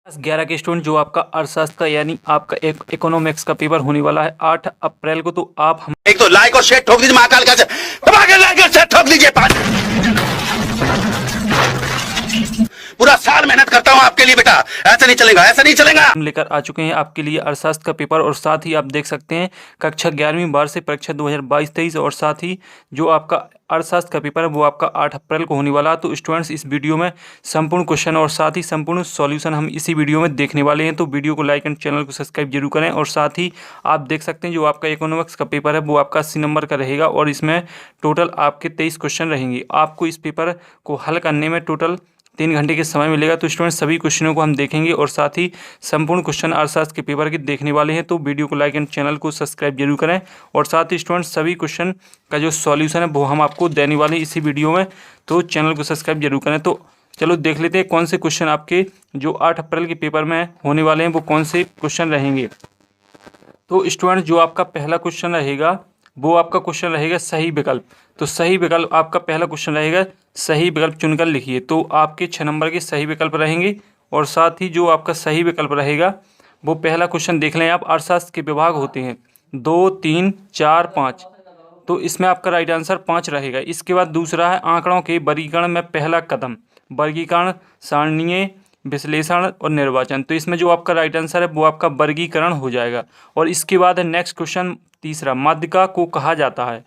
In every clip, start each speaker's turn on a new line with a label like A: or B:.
A: 11 के स्टूडेंट जो आपका अर्थशास्त्र का यानी आपका एक इकोनॉमिक्स का पेपर होने वाला है 8 अप्रैल को। तो आप हम
B: एक तो लाइक और शेयर ठोक दीजिए, महाकाल का दबा के लाइक और शेयर ठोक दीजिए। पूरा साल मेहनत करता हूं आपके लिए बेटा, ऐसा नहीं चलेगा, ऐसा नहीं चलेगा।
A: हम लेकर आ चुके हैं आपके लिए अर्थशास्त्र का पेपर और साथ ही आप देख सकते हैं कक्षा 11वीं वार्षिक परीक्षा 2022-23 और साथ ही जो आपका अर्थशास्त्र का पेपर है वो आपका 8 अप्रैल को होने वाला है। तो स्टूडेंट्स इस वीडियो में संपूर्ण क्वेश्चन और साथ ही संपूर्ण सॉल्यूशन हम इसी वीडियो में देखने वाले हैं। तो वीडियो को लाइक एंड चैनल को सब्सक्राइब जरूर करें। और साथ ही आप देख सकते हैं जो आपका इकोनॉमिक्स का पेपर है वो आपका 80 नंबर का रहेगा और इसमें टोटल आपके 23 क्वेश्चन रहेंगे। आपको इस पेपर को हल करने में टोटल 3 घंटे के समय मिलेगा। तो स्टूडेंट सभी क्वेश्चनों को हम देखेंगे और साथ ही संपूर्ण क्वेश्चन अर्थशास्त्र के पेपर के देखने वाले हैं। तो वीडियो को लाइक एंड चैनल को सब्सक्राइब जरूर करें। और साथ ही स्टूडेंट सभी क्वेश्चन का जो सॉल्यूशन है वो हम आपको देने वाले हैं इसी वीडियो में, तो चैनल को सब्सक्राइब जरूर करें। तो चलो देख लेते हैं कौन से क्वेश्चन आपके जो 8 अप्रैल के पेपर में होने वाले हैं वो कौन से क्वेश्चन रहेंगे। तो स्टूडेंट जो आपका पहला क्वेश्चन रहेगा वो आपका क्वेश्चन रहेगा सही विकल्प। तो सही विकल्प आपका पहला क्वेश्चन रहेगा, सही विकल्प चुनकर लिखिए। तो आपके 6 नंबर के सही विकल्प रहेंगे। और साथ ही जो आपका सही विकल्प रहेगा वो पहला क्वेश्चन देख लें आप। अर्थशास्त्र के विभाग होते हैं 2, 3, 4, 5। तो इसमें आपका राइट आंसर 5 रहेगा। इसके बाद दूसरा है आंकड़ों के वर्गीकरण में पहला कदम, वर्गीकरण, सारणीय विश्लेषण और निर्वाचन। तो इसमें जो आपका राइट आंसर है वो आपका वर्गीकरण हो जाएगा। और इसके बाद है नेक्स्ट क्वेश्चन तीसरा, माध्यिका को कहा जाता है।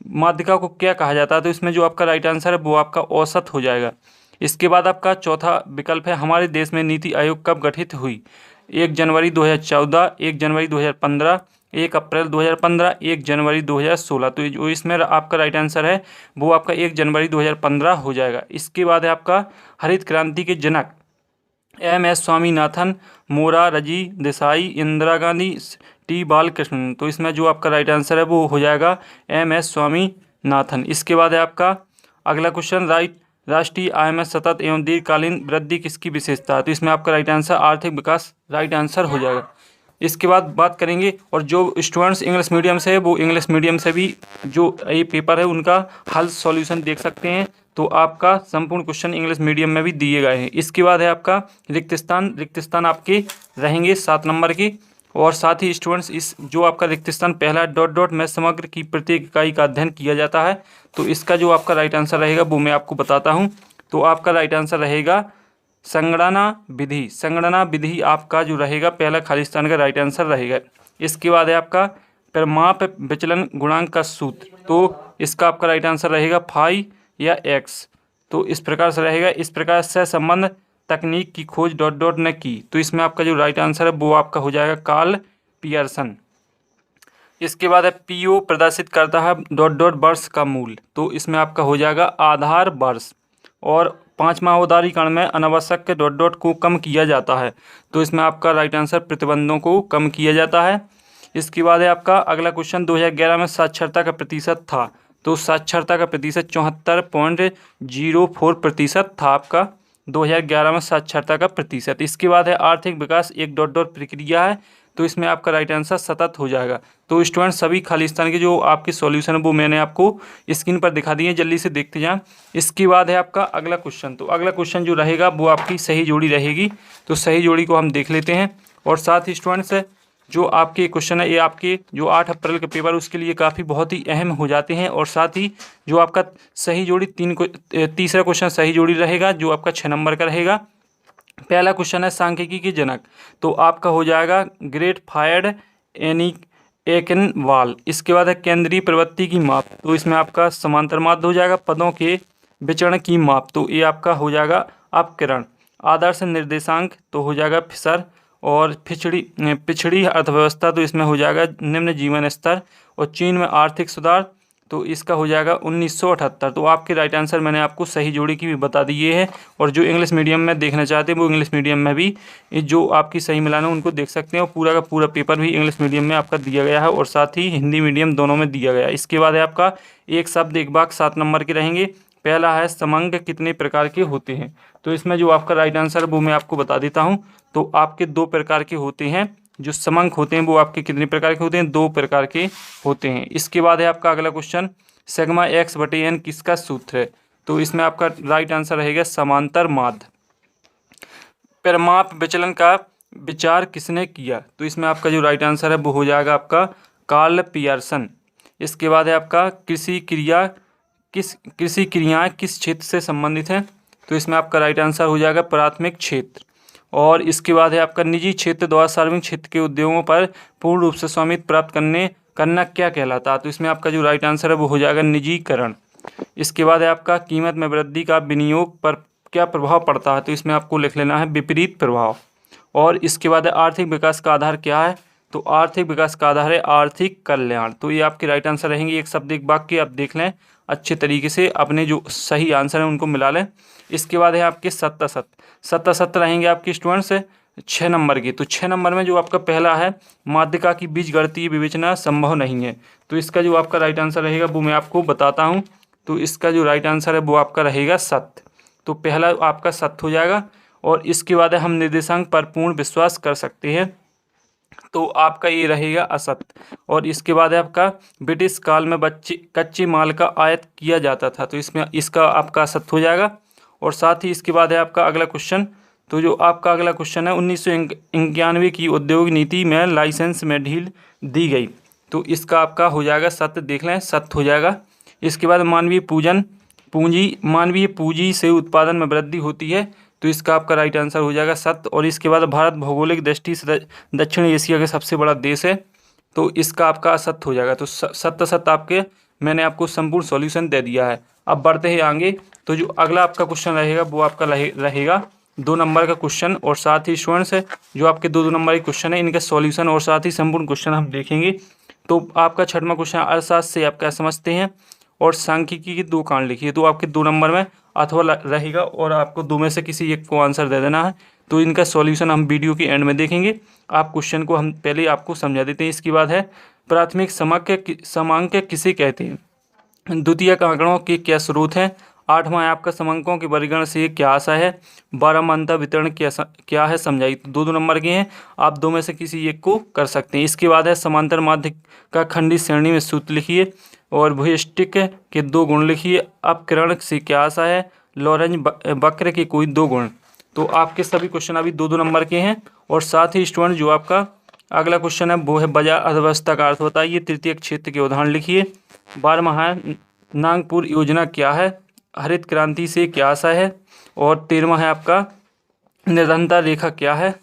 A: माध्यिका को क्या कहा जाता है? तो इसमें जो आपका राइट आंसर है वो आपका औसत हो जाएगा। इसके बाद आपका चौथा विकल्प है हमारे देश में नीति आयोग कब गठित हुई? 1 जनवरी 2014, 1 जनवरी 2015, 1 अप्रैल 2015, 1 जनवरी 2016। तो जो इसमें आपका राइट आंसर है वो आपका 1 जनवरी 2015 हो जाएगा। इसके बाद है आपका हरित क्रांति के जनक MS स्वामीनाथन, मोरारजी देसाई, इंदिरा गांधी, T बालकृष्णन। तो इसमें जो आपका राइट आंसर है वो हो जाएगा MS स्वामीनाथन। इसके बाद है आपका अगला क्वेश्चन, राष्ट्रीय आय में सतत एवं दीर्घकालीन वृद्धि किसकी विशेषता है? तो इसमें आपका राइट आंसर आर्थिक विकास राइट आंसर हो जाएगा। इसके बाद बात करेंगे और जो स्टूडेंट्स इंग्लिश मीडियम से है वो इंग्लिश मीडियम से भी जो ये पेपर है उनका हल सॉल्यूशन देख सकते हैं। तो आपका संपूर्ण क्वेश्चन इंग्लिश मीडियम में भी दिए गए हैं। इसके बाद है आपका रिक्त स्थान आपके रहेंगे 7 नंबर के। और साथ ही स्टूडेंट्स इस जो आपका रिक्त स्थान पहला डॉट डॉट में समग्र की प्रत्येक इकाई का अध्ययन किया जाता है। तो इसका जो आपका राइट आंसर रहेगा वो मैं आपको बताता हूँ। तो आपका राइट आंसर रहेगा संगणना विधि। संगणना विधि आपका जो रहेगा पहला खाली स्थान का राइट आंसर रहेगा। इसके बाद है आपका परिमाप विचलन गुणांक का सूत्र। तो इसका आपका राइट आंसर रहेगा फाई या एक्स। तो इस प्रकार से रहेगा। इस प्रकार से संबंध तकनीक की खोज डॉट डॉट ने की। तो इसमें आपका जो राइट आंसर है वो आपका हो जाएगा कार्ल पियर्सन। इसके बाद है PO प्रदर्शित करता है डॉट डॉट वर्ष का मूल। तो इसमें आपका हो जाएगा आधार वर्ष। और 5वां उदारीकरण में अनावश्यक डॉट डॉट को कम किया जाता है। तो इसमें आपका राइट आंसर प्रतिबंधों को कम किया जाता है। इसके बाद है आपका अगला क्वेश्चन 2011 में साक्षरता का प्रतिशत था। तो साक्षरता का प्रतिशत 74.04% था आपका 2011 में साक्षरता का प्रतिशत। इसके बाद है आर्थिक विकास एक डॉट डॉट प्रक्रिया है। तो इसमें आपका राइट आंसर सतत हो जाएगा। तो स्टूडेंट सभी खाली स्थान के जो आपके सॉल्यूशन है वो मैंने आपको स्क्रीन पर दिखा दिए, जल्दी से देखते जाएं। इसके बाद है आपका अगला क्वेश्चन। तो अगला क्वेश्चन जो रहेगा वो आपकी सही जोड़ी रहेगी। तो सही जोड़ी को हम देख लेते हैं। और साथ ही स्टूडेंट्स जो आपके क्वेश्चन है ये आपके जो 8 अप्रैल के पेपर उसके लिए काफ़ी बहुत ही अहम हो जाते हैं। और साथ ही जो आपका सही जोड़ी तीसरा क्वेश्चन सही जोड़ी रहेगा जो आपका 6 नंबर का रहेगा। पहला क्वेश्चन है सांख्यिकी के जनक। तो आपका हो जाएगा ग्रेट फायर्ड एकेनवाल। इसके बाद है केंद्रीय प्रवृत्ति की माप। तो इसमें आपका समांतर माध्य हो जाएगा। पदों के विचरण की माप। तो ये आपका हो जाएगा अपकरण। आदर्श निर्देशांक तो हो जाएगा फिशर। और पिछड़ी अर्थव्यवस्था तो इसमें हो जाएगा निम्न जीवन स्तर। और चीन में आर्थिक सुधार तो इसका हो जाएगा 1978। तो आपके राइट आंसर मैंने आपको सही जोड़ी की भी बता दिए है। और जो इंग्लिश मीडियम में देखना चाहते हैं वो इंग्लिश मीडियम में भी जो आपकी सही मिलाना उनको देख सकते हैं। और पूरा का पूरा पेपर भी इंग्लिश मीडियम में आपका दिया गया है और साथ ही हिंदी मीडियम दोनों में दिया गया है। इसके बाद है आपका एक शब्द एक वाक्य 7 नंबर के रहेंगे। पहला है समंग कितने प्रकार के होते हैं? तो इसमें जो आपका राइट आंसर है वो मैं आपको बता देता हूँ। तो आपके 2 प्रकार के होते हैं। जो समंक होते हैं वो आपके कितने प्रकार के होते हैं? 2 प्रकार के होते हैं। इसके बाद है आपका अगला क्वेश्चन सिग्मा x/n किसका सूत्र है? तो इसमें आपका राइट आंसर रहेगा समांतर माध्य। परिमाप विचलन का विचार किसने किया? तो इसमें आपका जो राइट आंसर है वो हो जाएगा आपका कार्ल पियर्सन। इसके बाद है आपका कृषि क्रियाएं किस क्षेत्र से संबंधित हैं? तो इसमें आपका राइट आंसर हो जाएगा प्राथमिक क्षेत्र। और इसके बाद है आपका निजी क्षेत्र द्वारा सार्वजनिक क्षेत्र के उद्योगों पर पूर्ण रूप से स्वामित्व प्राप्त करना क्या कहलाता है? तो इसमें आपका जो राइट आंसर है वो हो जाएगा निजीकरण। इसके बाद है आपका कीमत में वृद्धि का विनियोग पर क्या प्रभाव पड़ता है? तो इसमें आपको लिख लेना है विपरीत प्रभाव। और इसके बाद है आर्थिक विकास का आधार क्या है? तो आर्थिक विकास का आधार है आर्थिक कल्याण। तो ये आपके राइट आंसर रहेंगे। एक शब्द एक वाक्य आप देख लें अच्छे तरीके से, अपने जो सही आंसर है उनको मिला लें। इसके बाद है आपके सत्ता रहेंगे आपके स्टूडेंट्स 6 नंबर की। तो 6 नंबर में जो आपका पहला है माध्यिका की बीजगणितीय विवेचना संभव नहीं है। तो इसका जो आपका राइट आंसर रहेगा वो मैं आपको बताता हूँ। तो इसका जो राइट आंसर है वो आपका रहेगा सत्य। तो पहला आपका सत्य हो जाएगा। और इसके बाद हम निर्देशांक पर पूर्ण विश्वास कर सकते हैं, तो आपका ये रहेगा असत्य। और इसके बाद है आपका ब्रिटिश काल में कच्चे माल का आयात किया जाता था। तो इसमें इसका आपका असत्य हो जाएगा। और साथ ही इसके बाद है आपका अगला क्वेश्चन। तो जो आपका अगला क्वेश्चन है 1991 की औद्योगिक नीति में लाइसेंस में ढील दी गई। तो इसका आपका हो जाएगा सत्य, देख लें सत्य हो जाएगा। इसके बाद मानवीय पूंजी से उत्पादन में वृद्धि होती है। तो इसका आपका राइट आंसर हो जाएगा सत्य। और इसके बाद भारत भौगोलिक दृष्टि से दक्षिण एशिया का सबसे बड़ा देश है। तो इसका आपका असत्य हो जाएगा। तो सत्य आपके मैंने आपको संपूर्ण सॉल्यूशन दे दिया है। अब बढ़ते हैं आगे। तो जो अगला आपका क्वेश्चन रहेगा वो आपका रहेगा 2 नंबर का क्वेश्चन। और साथ ही स्टूडेंट्स है जो आपके 2 नंबर के क्वेश्चन है इनका सॉल्यूशन और साथ ही संपूर्ण क्वेश्चन हम देखेंगे। तो आपका 6वां क्वेश्चन अर्थशास्त्र से आप क्या समझते हैं और सांख्यिकी के 2 कांड लिखिए। तो आपके 2 नंबर में अथवा रहेगा और आपको 2 में से किसी एक को आंसर दे देना है। तो इनका सॉल्यूशन हम वीडियो के एंड में देखेंगे। आप क्वेश्चन को हम पहले आपको समझा देते हैं। इसके बाद है प्राथमिक समांक किसे कहते हैं? द्वितीयक आंकड़ों के क्या स्रोत हैं? 8वां है आपका समांकों के वर्गीकरण से क्या आशय है? 12वां अंतर वितरण क्या है समझाइए। तो 2 नंबर के हैं, आप 2 में से किसी एक को कर सकते हैं। इसके बाद है समांतर माध्य का खंडित श्रेणी में सूत्र लिखिए और भूयिष्टिक के 2 गुण लिखिए। अपकरण से क्या आशय है? लॉरेंज वक्र के कोई 2 गुण। तो आपके सभी क्वेश्चन अभी 2 नंबर के हैं। और साथ ही स्टूडेंट जो आपका अगला क्वेश्चन है वो है बाजार अर्थव्यवस्था का अर्थ बताइए। तृतीयक क्षेत्र के उदाहरण लिखिए। 12वां है नागपुर योजना क्या है? हरित क्रांति से क्या आशय है? और 13वां है आपका निर्धनता रेखा क्या है?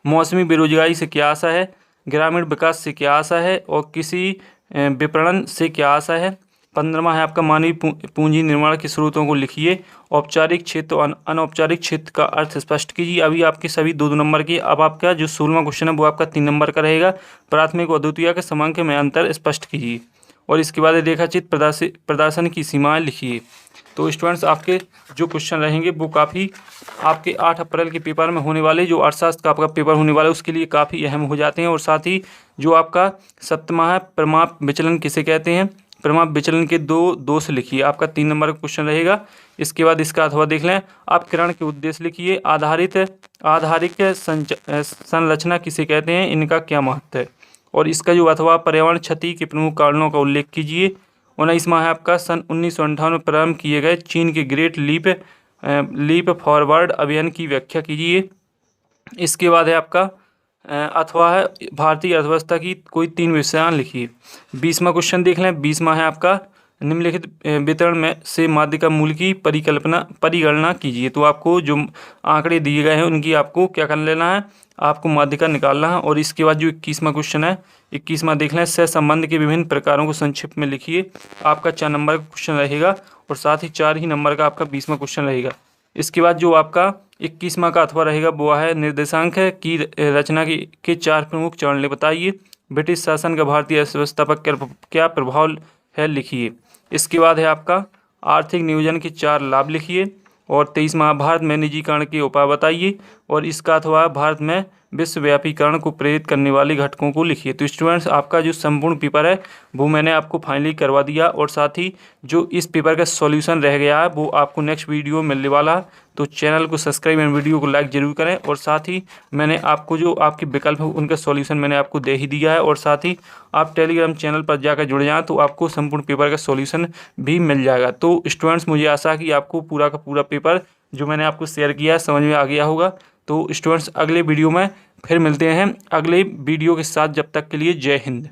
A: मौसमी बेरोजगारी से क्या आशय है? ग्रामीण विकास से क्या आशय है? और किसी विपणन से क्या आशय है? 15वां है आपका मानवीय पूंजी निर्माण के स्रोतों को लिखिए। औपचारिक क्षेत्र और अनौपचारिक क्षेत्र का अर्थ स्पष्ट कीजिए। अभी आपके सभी 2 नंबर की। अब आपका जो 16वां क्वेश्चन है वो आपका 3 नंबर का रहेगा। प्राथमिक और द्वितीयक के समांक में अंतर स्पष्ट कीजिए। और इसके बाद रेखाचित्र प्रदर्शन की सीमाएं लिखिए। तो स्टूडेंट्स आपके जो क्वेश्चन रहेंगे वो काफ़ी आपके 8 अप्रैल के पेपर में होने वाले जो अर्थशास्त्र का आपका पेपर होने वाला है उसके लिए काफ़ी अहम हो जाते हैं। और साथ ही जो आपका 7वां है परिमाप विचलन किसे कहते हैं? परिमाप विचलन के 2 दोष लिखिए। आपका 3 नंबर का क्वेश्चन रहेगा। इसके बाद इसका अथवा देख लें। अपकरण के उद्देश्य लिखिए। आधारिक संरचना किसे कहते हैं? इनका क्या महत्व है? और इसका जो अथवा पर्यावरण क्षति के प्रमुख कारणों का उल्लेख कीजिए। 19वां है आपका सन 1958 में प्रारंभ किए गए चीन के ग्रेट लीप फॉरवर्ड अभियान की व्याख्या कीजिए। इसके बाद है आपका अथवा है भारतीय अर्थव्यवस्था की कोई 3 विषयान लिखिए। 20वां क्वेश्चन देख लें। 20वां है आपका निम्नलिखित वितरण में से माध्यिका मूल्य की परिगणना कीजिए। तो आपको जो आंकड़े दिए गए हैं उनकी आपको क्या कर लेना है? आपको माध्यिका निकालना है। और इसके बाद जो 21वां क्वेश्चन है 21वां देख लें। सहसंबंध के विभिन्न प्रकारों को संक्षिप्त में लिखिए। आपका 4 नंबर का क्वेश्चन रहेगा। और साथ ही 4 ही नंबर का आपका 20वां क्वेश्चन रहेगा। इसके बाद जो आपका 21वां का अथवा रहेगा वो है निर्देशांक की रचना के 4 प्रमुख चरण बताइए। ब्रिटिश शासन का भारतीय अर्थव्यवस्था पर क्या प्रभाव है लिखिए। इसके बाद है आपका आर्थिक नियोजन के 4 लाभ लिखिए। और 23वां भारत में निजीकरण के उपाय बताइए। और इसका अथवा भारत में विश्वव्यापीकरण को प्रेरित करने वाले घटकों को लिखिए। तो स्टूडेंट्स आपका जो संपूर्ण पेपर है वो मैंने आपको फाइनली करवा दिया। और साथ ही जो इस पेपर का सॉल्यूशन रह गया है वो आपको नेक्स्ट वीडियो मिलने वाला है। तो चैनल को सब्सक्राइब एंड वीडियो को लाइक जरूर करें। और साथ ही मैंने आपको जो आपके विकल्प है उनका सॉल्यूशन मैंने आपको दे ही दिया है। और साथ ही आप टेलीग्राम चैनल पर जाकर जुड़ जाएँ तो आपको संपूर्ण पेपर का सॉल्यूशन भी मिल जाएगा। तो स्टूडेंट्स मुझे आशा है कि आपको पूरा का पूरा पेपर जो मैंने आपको शेयर किया है समझ में आ गया होगा। तो स्टूडेंट्स अगले वीडियो में फिर मिलते हैं अगले वीडियो के साथ। जब तक के लिए जय हिंद।